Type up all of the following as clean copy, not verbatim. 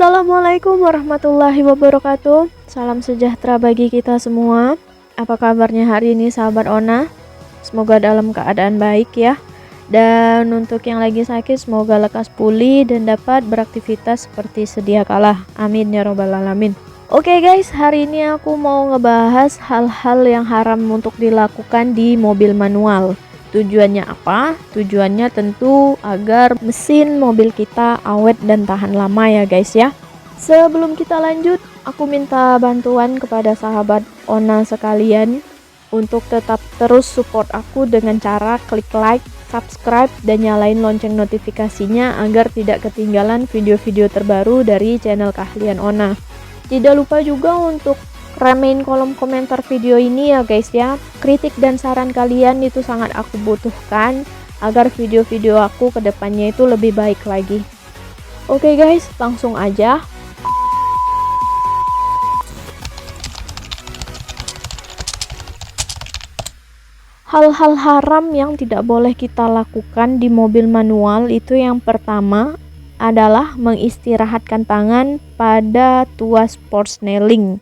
Assalamualaikum warahmatullahi wabarakatuh. Salam sejahtera bagi kita semua. Apa kabarnya hari ini sahabat Ona? Semoga dalam keadaan baik ya. Dan untuk yang lagi sakit semoga lekas pulih dan dapat beraktivitas seperti sedia kala. Amin ya robbal alamin. Oke guys, hari ini aku mau ngebahas hal-hal yang haram untuk dilakukan di mobil manual. Tujuannya apa? Tujuannya tentu agar mesin mobil kita awet dan tahan lama ya guys ya. Sebelum kita lanjut, aku minta bantuan kepada sahabat Ona sekalian untuk tetap terus support aku dengan cara klik like, subscribe, dan nyalain lonceng notifikasinya agar tidak ketinggalan video-video terbaru dari channel Keahlian Ona. Tidak lupa juga untuk ramein kolom komentar video ini ya guys ya. Kritik dan saran kalian itu sangat aku butuhkan agar video-video aku kedepannya itu lebih baik lagi. Oke guys, langsung aja. Hal-hal haram yang tidak boleh kita lakukan di mobil manual itu yang pertama adalah mengistirahatkan tangan pada tuas forsneling.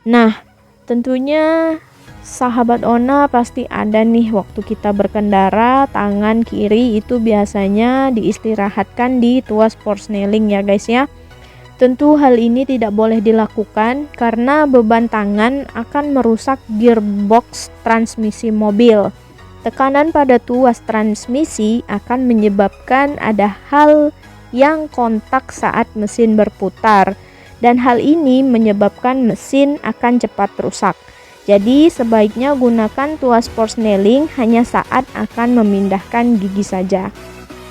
Nah, tentunya sahabat Ona pasti ada nih waktu kita berkendara, tangan kiri itu biasanya diistirahatkan di tuas forsneling ya guys ya. Tentu hal ini tidak boleh dilakukan karena beban tangan akan merusak gearbox transmisi mobil. Tekanan pada tuas transmisi akan menyebabkan ada hal yang kontak saat mesin berputar. Dan hal ini menyebabkan mesin akan cepat rusak. Jadi sebaiknya gunakan tuas forsneling hanya saat akan memindahkan gigi saja.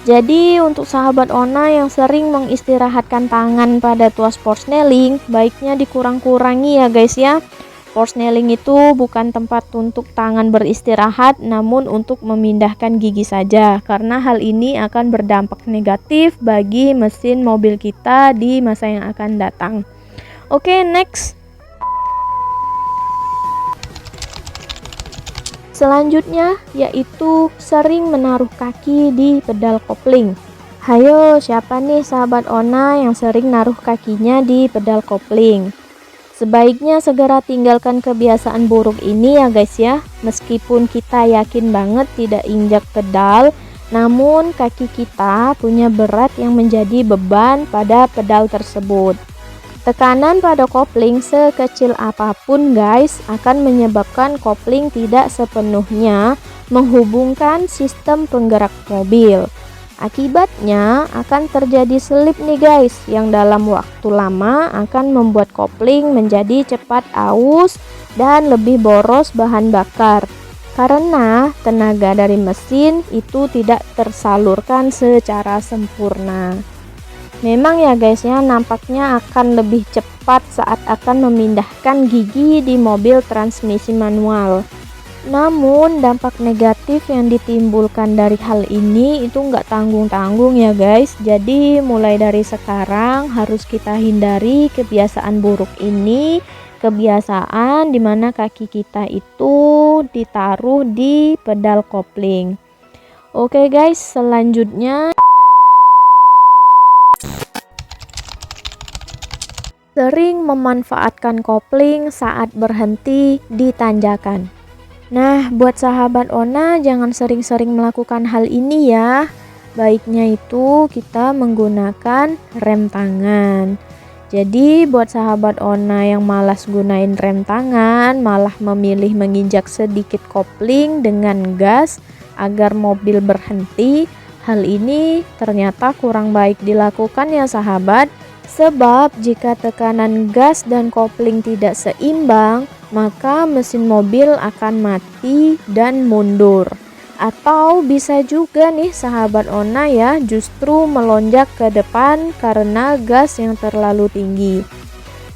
Jadi untuk sahabat Ona yang sering mengistirahatkan tangan pada tuas forsneling, baiknya dikurang-kurangi ya guys ya. Forsneling itu bukan tempat untuk tangan beristirahat, namun untuk memindahkan gigi saja, karena hal ini akan berdampak negatif bagi mesin mobil kita di masa yang akan datang. Oke, next. Selanjutnya yaitu sering menaruh kaki di pedal kopling. Hayo, siapa nih sahabat Ona yang sering naruh kakinya di pedal kopling? Sebaiknya segera tinggalkan kebiasaan buruk ini ya guys ya. Meskipun kita yakin banget tidak injak pedal, namun kaki kita punya berat yang menjadi beban pada pedal tersebut. Tekanan pada kopling sekecil apapun guys akan menyebabkan kopling tidak sepenuhnya menghubungkan sistem penggerak mobil. Akibatnya akan terjadi selip nih guys, yang dalam waktu lama akan membuat kopling menjadi cepat aus dan lebih boros bahan bakar karena tenaga dari mesin itu tidak tersalurkan secara sempurna. Memang ya guys ya, nampaknya akan lebih cepat saat akan memindahkan gigi di mobil transmisi manual. Namun dampak negatif yang ditimbulkan dari hal ini itu nggak tanggung-tanggung ya guys. Jadi mulai dari sekarang harus kita hindari kebiasaan buruk ini. Kebiasaan dimana kaki kita itu ditaruh di pedal kopling. Oke guys, selanjutnya sering memanfaatkan kopling saat berhenti di tanjakan. Nah, buat sahabat Ona jangan sering-sering melakukan hal ini ya. Baiknya itu kita menggunakan rem tangan. Jadi buat sahabat Ona yang malas gunain rem tangan, malah memilih menginjak sedikit kopling dengan gas agar mobil berhenti, hal ini ternyata kurang baik dilakukan ya sahabat. Sebab jika tekanan gas dan kopling tidak seimbang, maka mesin mobil akan mati dan mundur. Atau bisa juga nih sahabat Ona ya, justru melonjak ke depan karena gas yang terlalu tinggi.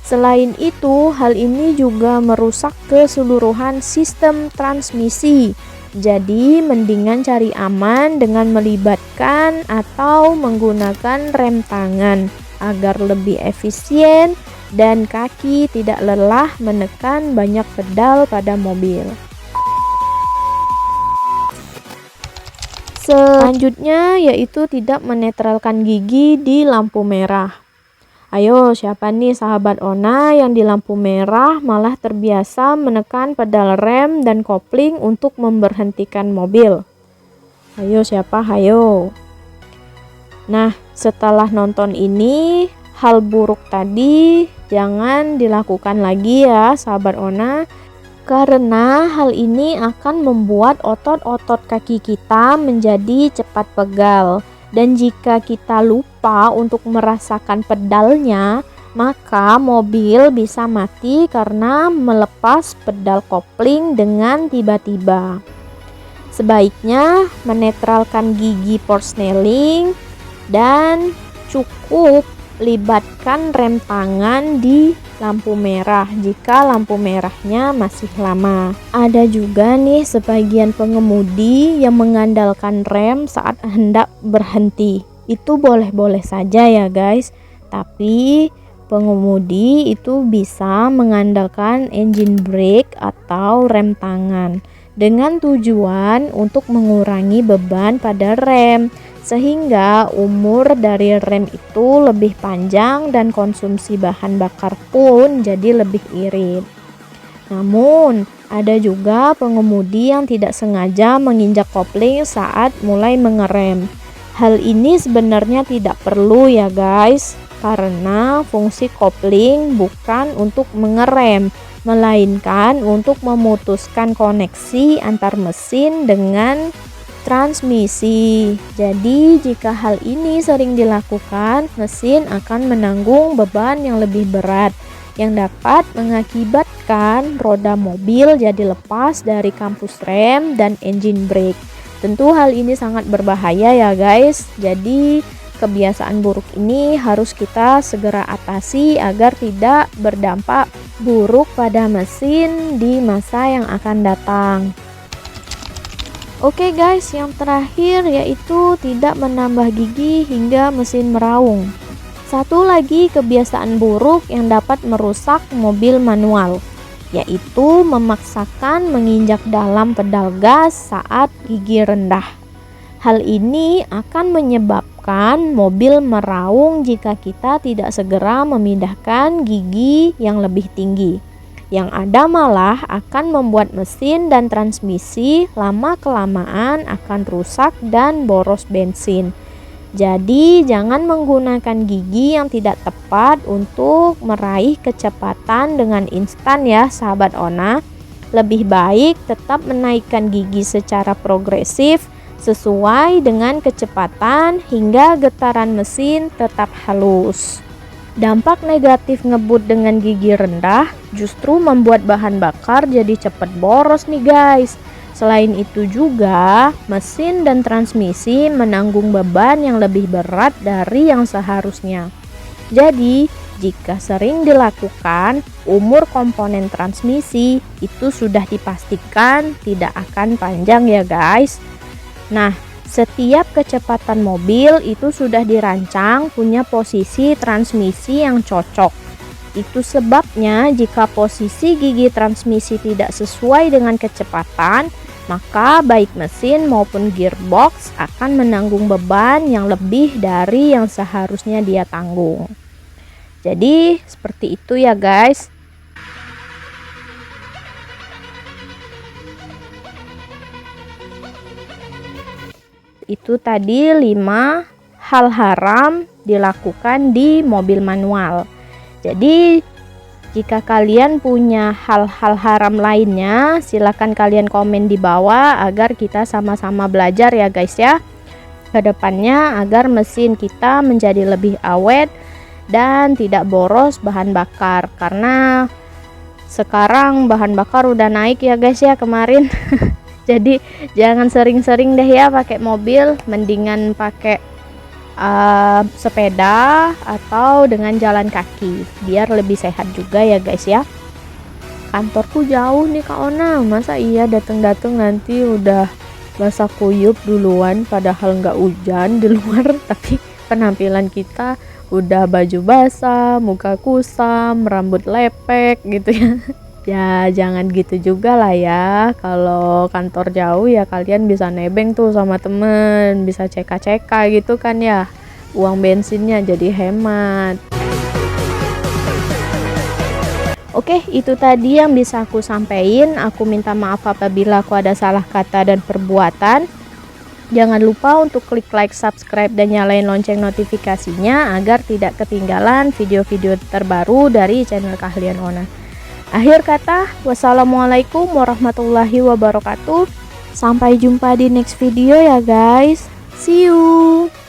Selain itu, hal ini juga merusak keseluruhan sistem transmisi. Jadi mendingan cari aman dengan melibatkan atau menggunakan rem tangan agar lebih efisien dan kaki tidak lelah menekan banyak pedal pada mobil. Selanjutnya yaitu tidak menetralkan gigi di lampu merah. Ayo, siapa nih sahabat Ona yang di lampu merah malah terbiasa menekan pedal rem dan kopling untuk memberhentikan mobil? Ayo, siapa? Ayo. Nah, setelah nonton ini, hal buruk tadi jangan dilakukan lagi ya, sahabat Ona. Karena hal ini akan membuat otot-otot kaki kita menjadi cepat pegal. Dan jika kita lupa untuk merasakan pedalnya, maka mobil bisa mati karena melepas pedal kopling dengan tiba-tiba. Sebaiknya menetralkan gigi porsnelling dan cukup libatkan rem tangan di lampu merah jika lampu merahnya masih lama. Ada juga nih sebagian pengemudi yang mengandalkan rem saat hendak berhenti. Itu boleh-boleh saja ya guys, tapi pengemudi itu bisa mengandalkan engine brake atau rem tangan dengan tujuan untuk mengurangi beban pada rem, sehingga umur dari rem itu lebih panjang dan konsumsi bahan bakar pun jadi lebih irit. Namun, ada juga pengemudi yang tidak sengaja menginjak kopling saat mulai mengerem. Hal ini sebenarnya tidak perlu ya guys, karena fungsi kopling bukan untuk mengerem, melainkan untuk memutuskan koneksi antar mesin dengan transmisi. Jadi jika hal ini sering dilakukan, mesin akan menanggung beban yang lebih berat yang dapat mengakibatkan roda mobil jadi lepas dari kampus rem dan engine brake. Tentu hal ini sangat berbahaya ya guys. Jadi kebiasaan buruk ini harus kita segera atasi agar tidak berdampak buruk pada mesin di masa yang akan datang. Oke guys, yang terakhir yaitu tidak menambah gigi hingga mesin meraung. Satu lagi kebiasaan buruk yang dapat merusak mobil manual, yaitu memaksakan menginjak dalam pedal gas saat gigi rendah. Hal ini akan menyebabkan mobil meraung jika kita tidak segera memindahkan gigi yang lebih tinggi. Yang ada malah akan membuat mesin dan transmisi lama-kelamaan akan rusak dan boros bensin. Jadi jangan menggunakan gigi yang tidak tepat untuk meraih kecepatan dengan instan ya sahabat Ona. Lebih baik tetap menaikkan gigi secara progresif sesuai dengan kecepatan hingga getaran mesin tetap halus. Dampak negatif ngebut dengan gigi rendah justru membuat bahan bakar jadi cepat boros nih guys. Selain itu juga, mesin dan transmisi menanggung beban yang lebih berat dari yang seharusnya. Jadi, jika sering dilakukan, umur komponen transmisi itu sudah dipastikan tidak akan panjang ya guys. Nah, setiap kecepatan mobil itu sudah dirancang punya posisi transmisi yang cocok. Itu sebabnya jika posisi gigi transmisi tidak sesuai dengan kecepatan, maka baik mesin maupun gearbox akan menanggung beban yang lebih dari yang seharusnya dia tanggung. Jadi seperti itu ya guys. Itu tadi 5 hal haram dilakukan di mobil manual. Jadi jika kalian punya hal-hal haram lainnya, silakan kalian komen di bawah agar kita sama-sama belajar ya guys ya. Kedepannya agar mesin kita menjadi lebih awet dan tidak boros bahan bakar, karena sekarang bahan bakar udah naik ya guys ya kemarin. Jadi jangan sering-sering deh ya pakai mobil, mendingan pakai sepeda atau dengan jalan kaki biar lebih sehat juga ya guys ya. Kantorku jauh nih Kak Ona, masa iya datang-datang nanti udah basah kuyup duluan padahal nggak hujan di luar, tapi penampilan kita udah baju basah, muka kusam, rambut lepek gitu ya. Ya jangan gitu juga lah ya. Kalau kantor jauh ya kalian bisa nebeng tuh sama temen, bisa ceka-ceka gitu kan ya, uang bensinnya jadi hemat. Oke, itu tadi yang bisa aku sampaikan. Aku minta maaf apabila aku ada salah kata dan perbuatan. Jangan lupa untuk klik like, subscribe, dan nyalain lonceng notifikasinya agar tidak ketinggalan video-video terbaru dari channel Keahlian Ona. Akhir kata, wassalamualaikum warahmatullahi wabarakatuh. Sampai jumpa di next video ya guys. See you.